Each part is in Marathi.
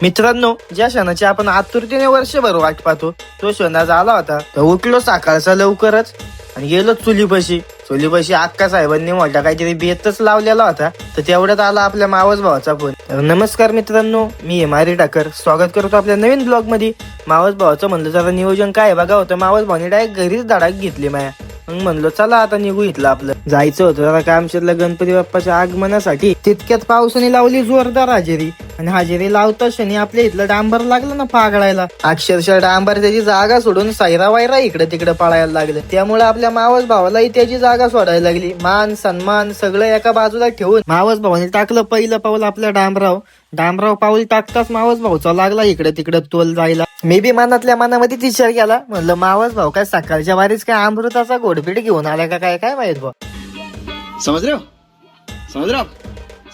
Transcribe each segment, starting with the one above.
मित्रांनो, ज्या क्षणाची आपण आतुरतेने वर्षभर वाट पाहतो तो क्षण आज आला होता. तर उठलो सकाळचा लवकरच आणि गेलो चुलीपाशी अक्का साहेबांनी मोठा काहीतरी बेतच लावलेला होता. तर तेवढ्यात आला आपल्या मावस भावाचा फोन. तर नमस्कार मित्रांनो, मी आहे मारी टाकर. स्वागत करतो आपल्या नवीन ब्लॉग मध्ये. मावस भावाचं म्हणलं जरा नियोजन काय बघा होतं. मावस भावाने डायरेक्ट घरीच धडाक घेतली माया. मग म्हणलो चला आता निघू इथलं. आपलं जायचं होतं जरा कामशेतला गणपती बाप्पाच्या आगमनासाठी. तितक्यात पावसाने लावली जोरदार हजेरी आणि हजेरी लावता शनी आपल्या इथलं डांबर लागलं ना पागळायला. अक्षरशः डांबर त्याची जागा सोडून सायरा वायरा इकडे तिकडे पळायला लागलं. त्यामुळे आपल्या मावस भावालाही त्याची जागा सोडायला लागली. मान सन्मान सगळं एका बाजूला ठेवून मावस भावाने टाकलं पहिलं पाऊल आपल्या डांबराव पाऊल टाकताच मावस भाऊचा लागला इकडे तिकडे तोल जायला. मी बी मनातल्या मनामध्ये विचार केला, म्हणलं मावस भाऊ काय सकाळच्या वारीच काय अमृताचा घोडपीठ घेऊन आला का काय माहित भाऊ. समझ रहे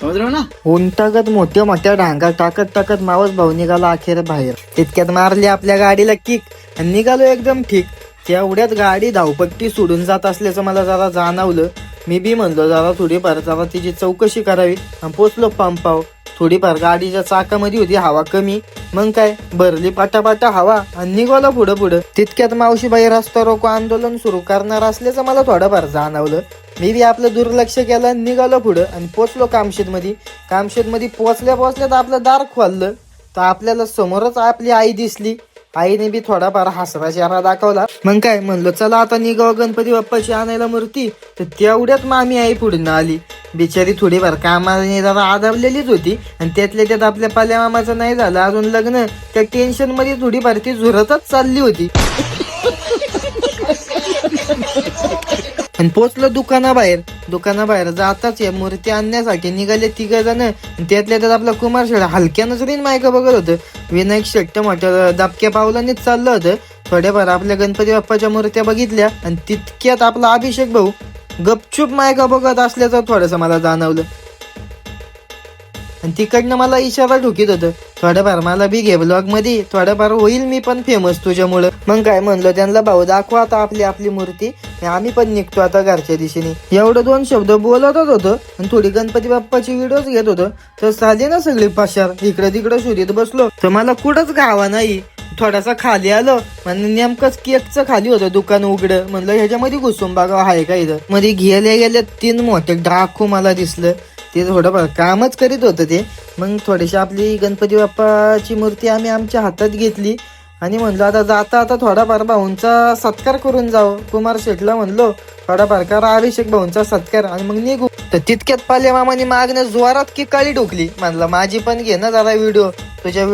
हो ना. उंटागत मोठ्या डांगा टाकत मावस भाऊ निघाला अखेर बाहेर. तितक्यात मारली आपल्या गाडीला किक आणि निघालो एकदम ठीक. तेवढ्यात गाडी धावपट्टी सोडून जात असल्याचं मला जरा जाणवलं. मी बी म्हणलो जरा थोडीफार जरा तिची चौकशी करावी आणि पोचलो पंपावर. थोडीफार गाडीच्या चाकामध्ये होती हवा कमी. मग काय भरली पाटा हवा आणि निघाला पुढं. तितक्यात मावशीबाई रस्ता रोको आंदोलन सुरू करणार असल्याचं मला थोडंफार जाणवलं. मी बी आपलं दुर्लक्ष केलं, निघालो पुढं आणि पोचलो कामशेत पोचल्या आपलं दार खोललं तर आपल्याला समोरच आपली आई दिसली. आईने बी थोडाफार हसरा चेहरा दाखवला. मग काय म्हणलं चला आता निघाव गणपती बाप्पाची आणायला मूर्ती. तर तेवढ्यात मामी आई पुढे आली. बिचारी थोडीफार कामाने जरा आदावलेलीच होती आणि त्यातल्या त्यात आपल्या पाल्या मामाचं नाही झालं अजून लग्न. त्या टेन्शन मध्ये थोडीफार ती झुरतच चालली होती. आणि पोचलो दुकानाबाहेर जाताच या मूर्ती आणण्यासाठी निघाले 3 जण. त्यातल्या त्यात आपला कुमार शेड हलक्या नजरेने मायका बघत होतं. विनायक शेट्ट मोठ्या दाबक्या पावलानेच चाललं होतं. थोड्याफार आपल्या गणपती बाप्पाच्या मूर्त्या बघितल्या आणि तितक्यात आपला अभिषेक भाऊ गपचूप मायका बघत असल्याचं थोडस मला जाणवलं. आणि तिकडनं मला इशारा ठोकीत होतं, थोडंफार मला बी घे ब्लॉग मध्ये, थोडंफार होईल मी पण फेमस तुझ्यामुळं. मग काय म्हणलं त्यांना, भाऊ दाखवा आता आपली मूर्ती, आम्ही पण निघतो आता घरच्या दिशेने. एवढं 2 शब्द बोलतच होतं आणि थोडी गणपती बाप्पाची व्हिडिओज घेत होतं. तर साधे ना सगळी पशार इकडं तिकडं शोधित बसलो. तर मला कुठंच गावा नाही. थोडासा खाली आलो म्हणजे नेमकंच केकचं खाली होतं दुकान उघडं. म्हणलं ह्याच्यामध्ये घुसून बघा आहे का. इथं मध्ये गेल्या 3 मोठे डाकू मला दिसलं. ते थोडंफार कामच करीत होतं ते. मग थोडीशी आपली गणपती बाप्पाची मूर्ती आम्ही आमच्या हातात घेतली आणि म्हणलं आता जाता थोडाफार भाऊंचा सत्कार करून जावं. कुमार शेठला म्हणलो थोडाफार करा अभिषेक भाऊंचा सत्कार आणि मग निघू. तर तितक्यात पाल्या मामाने मागणं जोरात की काळी ठोकली. म्हणलं माझी पण घे ना जरा व्हिडिओ तुझ्या